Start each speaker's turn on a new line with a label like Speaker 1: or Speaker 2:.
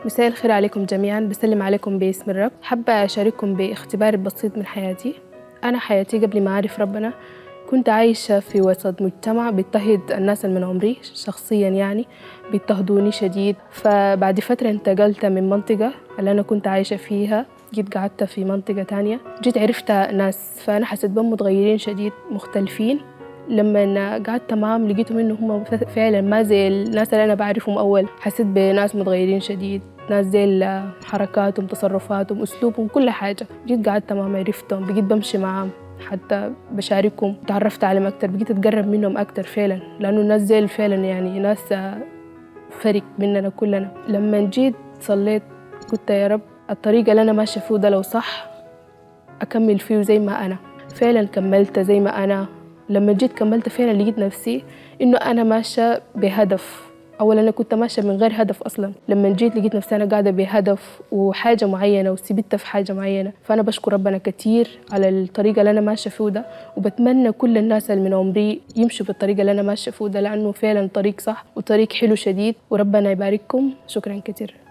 Speaker 1: مساء الخير عليكم جميعاً. بسلم عليكم باسم الرب. حابة أشارككم باختبار بسيط من حياتي. أنا حياتي قبل ما أعرف ربنا كنت عايشة في وسط مجتمع بيضطهد الناس اللي من عمري شخصياً، يعني بيضطهدوني شديد. فبعد فترة انتقلت من منطقة اللي أنا كنت عايشة فيها، جيت قعدت في منطقة تانية، جيت عرفت ناس، فأنا حسيت بهم متغيرين شديد مختلفين. لما قعدت معاهم لقيتهم إنه هم فعلا ما زي الناس اللي أنا بعرفهم أول. حسيت بناس متغيرين شديد، ناس زي حركاتهم، تصرفاتهم، أسلوبهم، كل حاجة. جيت قعدت معاهم، عرفتهم، بقيت بمشي معاهم، حتى بشاركهم، تعرفت عليهم أكتر، بقيت أتقرب منهم أكتر فعلا، لأنه الناس زي فعلا يعني ناس فرق مننا كلنا. لما جيت صليت قلت يا رب الطريقة اللي أنا ماشية فيه ده لو صح أكمل فيه زي ما أنا. فعلا كملت زي ما أنا. لما جيت كملت فعلا لقيت نفسي إنه أنا ماشية بهدف. أولا أنا كنت ماشية من غير هدف أصلا، لما جيت لقيت نفسي أنا قاعدة بهدف وحاجة معينة وثبت في حاجة معينة. فأنا بشكر ربنا كتير على الطريقة اللي أنا ماشية فيه ده، وبتمنى كل الناس اللي من عمري يمشوا بالطريقة اللي أنا ماشية فيه ده، لأنه فعلا طريق صح وطريق حلو شديد. وربنا يبارككم. شكرا كتير.